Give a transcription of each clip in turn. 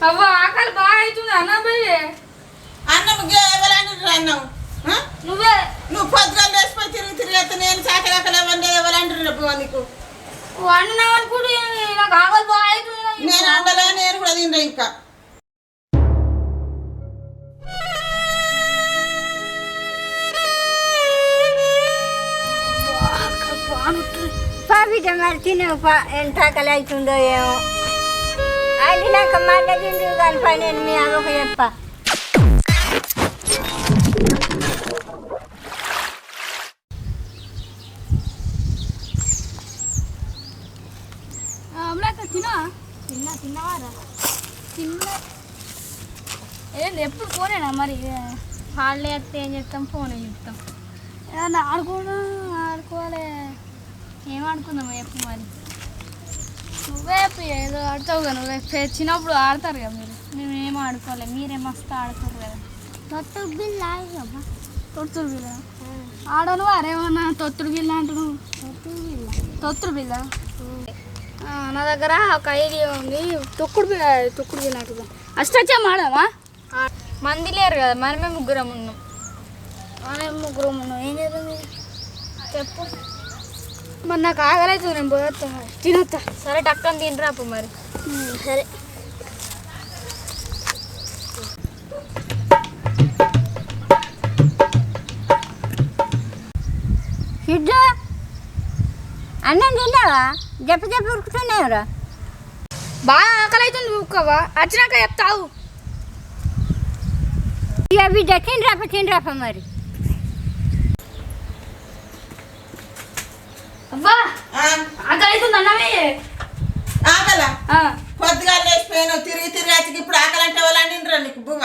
అవ్వ ఆకలి బాగా అవుతుంది అన్న పోయి అన్నం ఎవరంటారు అన్నం నువ్వే నువ్వు పొద్దుగా లేచిపోయి తిరిగి నేను చాకరాకలే వండేది ఎవరంటారు పో నీకు వండినావు అనుకుంటే నాకు ఆకలి బాగా అవుతుంది నేను వండలే నేను కూడా తింటా ఇంకా బిడ్డ మరి తినవు ఎంత ఆకలి అవుతుందో ఏమో అది నాకు మళ్ళీ తిండు కానీ పని నేను మీ అమ్మకు చెప్ప తిన్నవారా తిన్నా ఏంది ఎప్పుడు ఫోనేనా మరి హాలిడే వస్తే ఏం చెప్తాం ఫోనే చెప్తాం ఏమన్నా ఆడుకోవాలి ఏం ఆడుకుందాం ఎప్పుడు మరి నువ్వే ఏదో ఆడతావు కదా నువ్వే చిన్నప్పుడు ఆడతారు కదా మీరు మేమేం ఆడుకోవాలి మీరే మస్తు ఆడుతారు కదా తొత్తుడు బిల్ల ఆడమ్మా తొత్తుడు బిల్ల ఆడను అరేమన్నా తొత్తుడు బిల్ల అంటున్నావు తొత్తుడు బిల్ల నా దగ్గర ఒక ఐడియా ఉంది తొక్కుడు బిల్ల అంటున్నాం అష్టాచం ఆడమా మంది లేరు కదా మనమే ముగ్గురం ఉన్నాం ఏం చేద్దాం చెప్పు మరి నాకు ఆగలేదు నేను పోతా తినొత్తా సరే టక్కన తినరాపు మరి సరే సిద్ధు అన్నం తిన్నావా చెప్ప ఉరుకుతున్నావురా బాగా ఆకలి అవుతుంది ఊక్కవా వచ్చినాక చెప్తావు ఇక బిడ్డ తినరాప మరి అబ్బా ఆకలి అవుతుంది అన్నమే ఆకలా పొద్దుగా లేచిపోయాను తిరిగి వచ్చి ఇప్పుడు ఆకలి అంటే వాళ్ళండిరా నీకు బువ్వ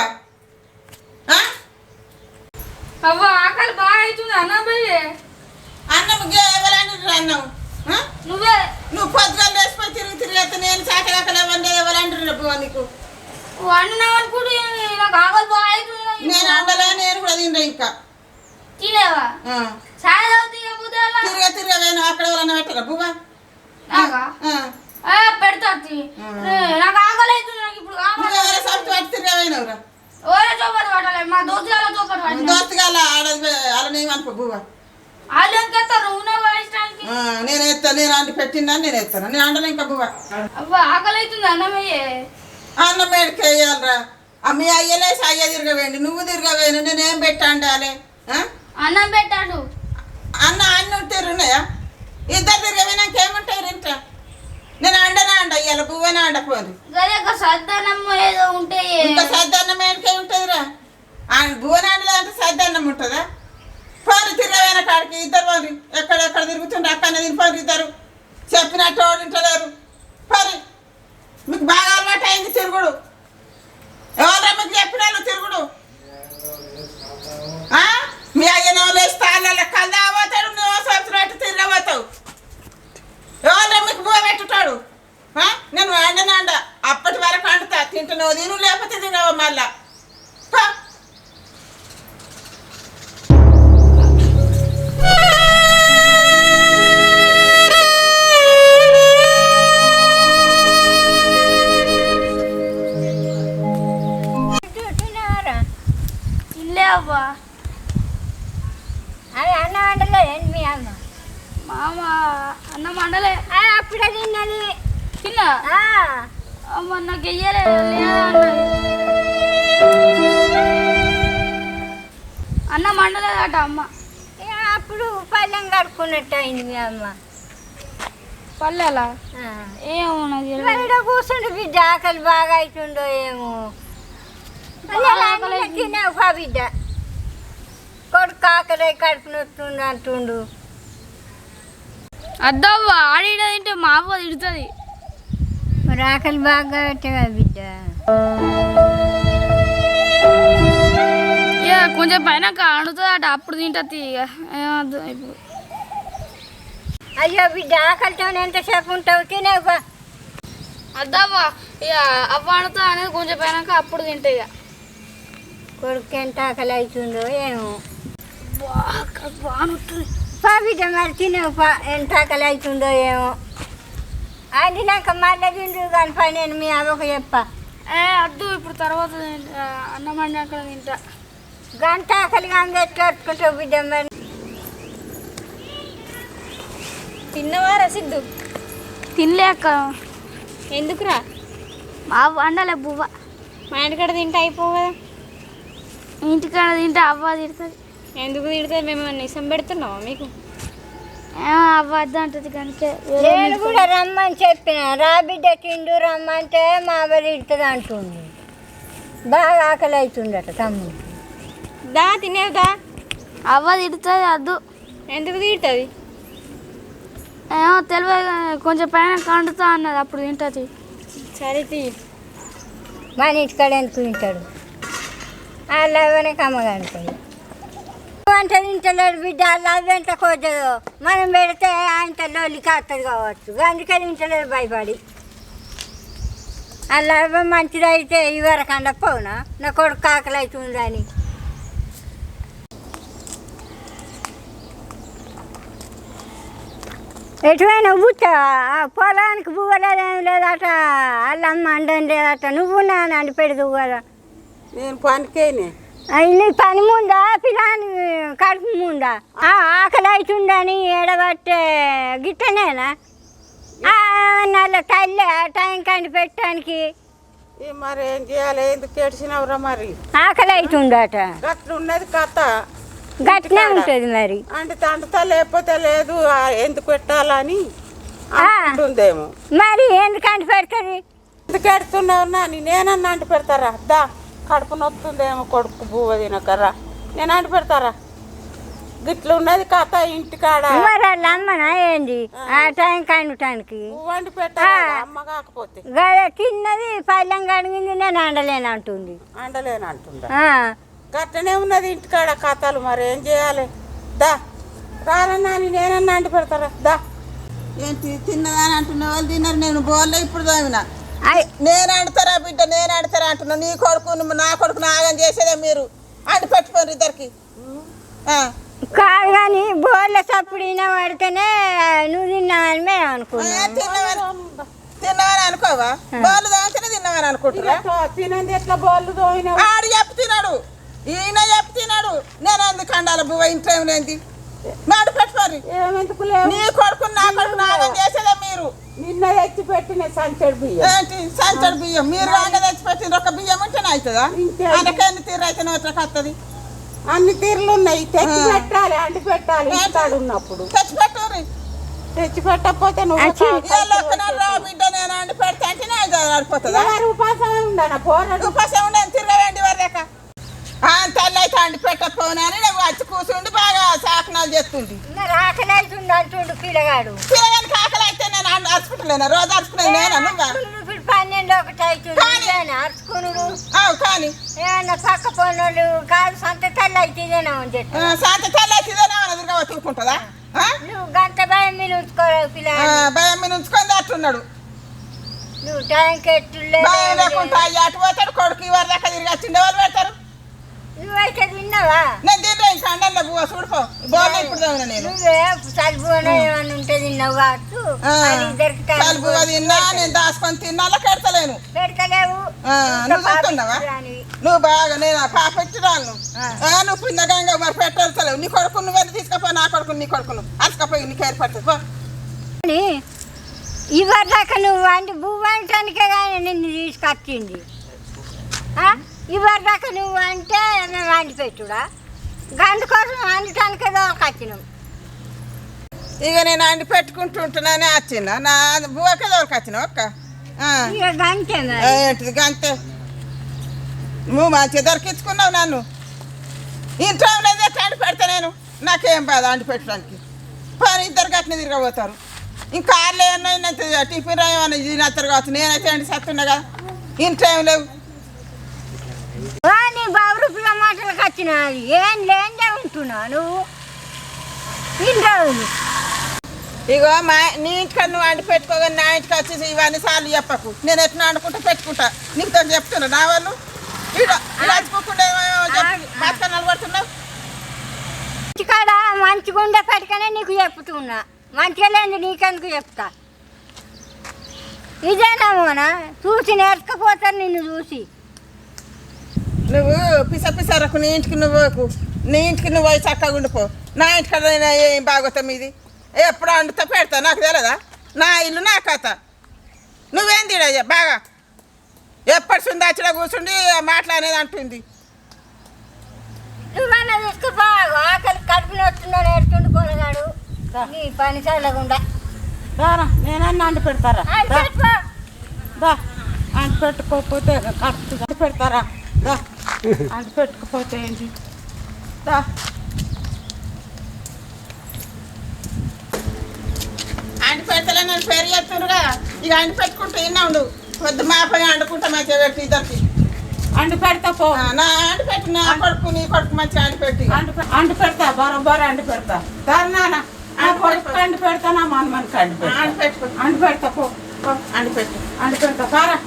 అవ్వ ఆకలి బాగా అవుతుంది అన్నమే అన్నం ఎవరంటారు అన్నం నువ్వే నువ్వు పొద్దుగా లేచిపోయి తిరిగి వచ్చి నేను చాకరాకలే వండేది ఎవరంటారు బువ్వ నీకు వండినావు అనుకుంటే నాకు ఆకలి బాగా అవుతుంది నేను వండలే నేను కూడా తింటా ఇంకా తినేవా చాలా తిరిగా వేను అక్కడ ఎవరన్నా పెట్టరా బువ్వ పెడతా నాకు ఆకలి అవుతుంది నాకు ఇప్పుడు తిరిగా వేనవురా ఓరే చోపటి పట్టాలి మా దోస్తుగాల చోపటి పట్టాలి దోస్తుగాల అలా బువ్వ వాళ్ళు ఎంకెత్తారు ఇష్టానికి నేను ఎత్తాను నేను అండి పెట్టిందని నేను ఎత్తాను నేను అండను ఇంకా బువ్వ అబ్బా ఆకలి అవుతుంది అన్నమయ్యే అన్నం మేడికి వేయాలరా మీ అయ్యలేసి అయ్య తిరగవేయండి నువ్వు తిరగవేను నేనేం పెట్టండాలి అన్నం పెట్టాడు అన్నం తిరుగున్నాయా ఇద్దరు తిరగవేనాక ఏముంటాయి ఇంట్లో నేను అండనా ఇవాళ బువ్వనే అండపోదు సద్దన్నం ఏదో ఉంటే ఇంకా సద్దన్నం మేడికే ఉంటుందిరా బువ్వన అండలేదంటే సద్దన్నం ఉంటుందా పోరు తిరగవేన కాడికి ఇద్దరు పోరు ఎక్కడెక్కడ తిరుగుతుండ్రు అక్కడనే తిరిగిపోరు ఇద్దరు చెప్పినట్టు వాడు ఇంటలేరు పోరు మీకు బాగా అలవాటు అయింది తిరుగుడు ఎవరా మీకు చెప్పినాను తిరుగుడు మీ అయ్యన లేచి తాళ్ళ కల్లా పోతాడు నువ్వు సంవత్సరం తిరగబోతావు ఎవరా మీకు బువ్వ పెట్టుతాడు నేను వండనండ అప్పటి వరకు వండుతా తింటున్నావు తిను లేకపోతే తినవు మళ్ళా తినలేవా అది అన్నం వండలేదు మీ అమ్మ మామ అన్నం వండలే అప్పుడే తిన్నది తిన్నా మొన్న గెయ్యలే అన్నం వండలేదట అమ్మ అప్పుడు పళ్ళెం కడుక్కున్నట్టు అయింది మీ అమ్మ పల్లెలా ఏమో నాకు కూర్చుండు బిడ్డ ఆకలి బాగా అవుతుండో ఏమో తినేవా బిడ్డ కొడుకు ఆకలి కడుపు నొస్తుంది అంటుండు అద్దవ్వా ఆడిడ తింటే మా అవ్వ తిడుతుంది మరి ఆకలి బాగా పెట్టగా బిడ్డ ఇక కొంచెం పైన ఆడుతుంది అట అప్పుడు తింటుంది ఇక ఏమద్దు ఇప్పుడు అయ్యో బిడ్డ ఆకలితో ఎంతసేపు ఉంటావు తినేవా అద్దవ్వా ఇక అవ్వ ఆడుతా అనేది కొంచెం పైనాక అప్పుడు తింటా ఇక కొడుకు ఎంత ఆకలి అవుతుందో ఏమో బాగుంటుంది బిడ్డ మరి తినేవా ఎంత ఆకలి అవుతుందో ఏమో అది నాకు మళ్ళీ తిండు కానీ పని నేను మీ అవ్వకు చెప్ప అద్దు ఇప్పుడు తర్వాత అన్నం వండి అక్కడ తింటా. గంట ఆకలిగా ఎట్లా బిడ్డ మరి. తిన్నవారా సిద్ధు? తినలేక. ఎందుకురా? మా వండలే బువ్వ. మా ఇంటికాడ తింటే అయిపో కదా. ఇంటికాడ తింటే అవ్వ తిడుతుంది. ఎందుకు తిడుతుంది? మేము నిసం పెడుతున్నావా మీకు? అవ్వ వద్దు అంటుంది కనుక నేను కూడా రమ్మని చెప్పిన, రా బిడ్డ తిండు రమ్మంటే మా అవ్వ తిడుతుంది అంటుంది. బాగా ఆకలి అవుతుందట తమ్ముడు. దా తినేవుదా? అవ్వ తిడుతుంది వద్దు. ఎందుకు తిడుతుంది? తెలియదు, కొంచెం పైన కండుతా అన్నది, అప్పుడు తింటుంది. సరే తీ. మన ఇంటికాడ ఎందుకు తింటాడు? వాళ్ళు అవ్వనే కమ్మగంటాడు. వంట తింటలేడు బిడ్డ, వాళ్ళు అవ్వెంట కొద్దదు. మనం పెడితే ఆయన లోలి కాస్తుంది కావచ్చు, అందుకే తింటలేడు భయపడి. వాళ్ళు అవ్వ మంచిది అయితే ఇవరకండ పోనా నా కొడుకు ఆకలి అవుతుందని. ఎటువైనా బుట్ట పొలానికి పువ్వలేదేం లేదట, వాళ్ళమ్మ అండం లేదట, నువ్వు నాన్న పెడదు కదా. నేను పనికేనే నీ పని ముందా పిల్లని కడుపు ముందా? ఆకలి అవుతుందని ఎడబట్టే గిట్టనేనా నల్ల తల్లి టైం కండి పెట్టడానికి? మరి ఏం చేయాలి? ఎందుకు ఏడ్చినవరా? మరి ఆకలి అవుతుందట. గట్ల ఉన్నది కథ, గట్టినే ఉంటుంది మరి. అంటే తండ్రితో లేకపోతే లేదు, ఎందుకు పెట్టాలని అంటుందేమో. మరి ఎందుకంటే పెడుతుంది? ఎందుకు ఎడుతున్నావు నాని? నేనన్నా అంటు పెడతారా? దా కడుపు నొత్తుందేమో కొడుకు బువ్వ తినకరా, నేను అంటు పెడతారా? గిట్ల ఉన్నది కథ ఇంటికాడ. మరి వాళ్ళ అమ్మనా ఏంది ఆ టైం కండటానికి? వండి పెట్టాలి అమ్మ కాకపోతే. తిన్నది పళ్ళెం కడిగింది నేను అండలేను అంటుంది. అండలేను అంటుందా? గట్టనే ఉన్నది ఇంటికాడ కథలు, మరి ఏం చేయాలి? దా రారన్నా నేనన్నా అంటి పెడతారా? దా. ఏంటి తిన్నదని అంటున్న వాళ్ళు తిన్నారు, నేను బోర్లే ఇప్పుడు దామినా. నేను ఆడతారా బిడ్డ, నేను ఆడతారా అంటున్నా. నీ కొడుకు నా కొడుకు నాగం చేసేదే మీరు అంటి పెట్టుకోరు ఇద్దరికి. కాదు కానీ బోర్ల చప్పుడు పడితేనే నువ్వు తిన్నావని మేము అనుకున్నాం. తిన్నవని అనుకోవా? బోర్లు దోమితేనే తిన్నవని అనుకుంటున్నా. తినంది ఎట్లా బోర్లు దోమిన? ఆడు చెప్పు తిన్నాడు, ఈయన చెప్పు తిన్నాడు. నేను ఎందుకు అండాలి బువ్వ ఇంట్లో ఏమిలేంది? నాడు పెట్టుకోరు. నీ కొడుకు నా కొడుకు నాగం చేసేదే మీరు. నిన్న తెచ్చి పెట్టిన సంచడు బియ్యం. ఏంటి సంచడు బియ్యం? మీరు రాగా తెచ్చి పెట్టిన ఒక బియ్యం ఉంటేనే అవుతుందా? ఆయనకెన్ని తీరు అయితే నోట్లోకి వస్తుంది. అన్ని తీరులు ఉన్నాయి, తెచ్చి పెట్టాలి, అంటి పెట్టాలి. ఇంటికాడు ఉన్నప్పుడు తెచ్చి పెట్టరు. తెచ్చి పెట్టకపోతే నువ్వు బిడ్డ నేను అండి పెడతా అంటే ఆడిపోతుందా? ఉపాసమే ఉండనా? పోరాడు ఉపాసం ఉండని తిరగండి వరదాకా. తల్లి అయితే అండి పెట్టకపోనని నువ్వు వచ్చి కూర్చుండి బాగా శాఖనాలు చేస్తుంది. ఆకలి అవుతుంది అంటుండు పిల్లగాడు. పిల్లగానికి ఆకలి అయితే నేను అరుచుకుంటలేనా? రోజు అరుచుకునే నేనా? నువ్వా? 12 అవుతుంది అరుచుకునుడు. కానీ ఏమన్నా పక్క పోనోళ్ళు కాదు, సొంత తల్లి అవుతుందేనా అని చెప్పి. సొంత తల్లి అవుతుందేనా ఎదురుగా తిరుగుకుంటుందా? నువ్వు గంట భయం మీద ఉంచుకోలేవు పిల్లలు. భయం మీద ఉంచుకొని అట్టున్నాడు. నువ్వు టైంకి ఎట్టు భయం లేకుండా అటు పోతాడు కొడుకు ఇవరి దాకా తిరిగి వచ్చిండే వాళ్ళు పెడతారు. నువ్వైతే తిన్నావా? నేను తింటా ఇంకా అండల్లో బువ్వ చూడుకో బోర్లు ఇప్పుడు తోమినా నేను. నువ్వే సలుబున ఏమన్నా ఉంటే తిన్నావు కావచ్చు. సలుబువ తిన్నా నేను దాచుకొని తిన్నా పెడతలేను. పెడతలేవు. నువ్వు చూస్తున్నావా? నువ్వు బాగా నేను పాప పెట్టిరాను. నువ్వు పిందగా మరి పెట్టలేవు. నీ కొడుకు నువ్వు వెళ్ళి తీసుకపో, నా కొడుకు నీ కొడుకును అసుకపోయి నీకు ఏర్పడుతుంది. ఇవరిదాకా నువ్వు అంటే బువ్వ అంటానికే కానీ నిన్ను తీసుకొచ్చింది. ఇవరిదాకా నువ్వు అంటే మేము వండి పెట్టుడా? గంట కోసం వండటానికే దొరకొచ్చినాం. ఇక నేను అండి పెట్టుకుంటుంటున్నానే వచ్చిన నా బువ్వకే దొరకొచ్చిన ఒక్క ఇక గంటే ఏంటిది గంతే. నువ్వు మంచిగా దొరికించుకున్నావు నన్ను. ఇంట్లో లేదు ఎట్లా అండి పెడతా నేను? నాకేం బాధ అండి పెట్టడానికి. పని ఇద్దరు గట్టిన తిరగబోతారు. ఇంకా కార్లు ఏమన్నా టిఫిన్ ఏమన్నా తినేస్తారు కావచ్చు. నేనైతే అండి సత్తున్నా కదా, ఇంట్లో ఏం లేవు. నీ బాబు రూపాయల మాటలకు వచ్చిన ఏం లేదే ఉంటున్నా నువ్వు ఇన్ని రోజులు. ఇగో నీ ఇంటికాడ నువ్వు అండి పెట్టుకోగా నా ఇంటికి వచ్చేసి ఇవన్నీ సార్లు చెప్పకు. నేను ఎట్లా అనుకుంటా పెట్టుకుంటా. నీకు చెప్తున్నా నా వాళ్ళు ఇలాచుకోకుండా బతకనాలు పడుతున్నావు. ఇంటికాడ మంచిగా ఉండేపటికనే నీకు చెప్తున్నా, మంచిగా లేదు నీకెందుకు చెప్తా. ఇదేనా మోనా చూసి నేర్చుకపోతాను నిన్ను చూసి. నువ్వు పిసరకు నీ ఇంటికి నువ్వు నీ ఇంటికి నువ్వు పోయి చక్కగా ఉండిపో. నా ఇంటికి ఏం బాగోతాం ఇది ఎప్పుడు వండుతా పెడతా నాకు తెలియదా? నా ఇల్లు నా కథ. నువ్వేం తిడయ్యా బాగా ఎప్పటి సుందాచిలో కూర్చుండి మాట్లాడేది అంటుంది. నువ్వన్నా తీసుకుపో. ఆకలి కడుపు నొచ్చిందో నేర్చుకుంటూ కొనగాడు నీ పని చల్లకుండా. నేనన్నా అండి పెడతారా? అంటు పెట్టుకోకపోతే కడుపు పెడతారా? అంటు పెట్టుకోపోతే ఏంటి? అంటు పెడతలే నేను పేరు చెప్తుండ్రుగా. ఇక అంటు పెట్టుకుంటూ ఇన్నా ఉండు. పొద్దు మా పని అండుకుంటా మంచిగా పెట్టి ఇద్దరికి అంటు పెడతా పో. నా అంటు పెట్టి నా కొడుకు నీ కొడుకు మంచిగా అంటు పెట్టి అంటు పెడతా బరోబర్ అంటు పెడతా. నాన్న కొడుకు అంటు పెడతా నా మనకి అంటు పెడతా. అంటు పెడతా పో. అంటు పెడతా పారా.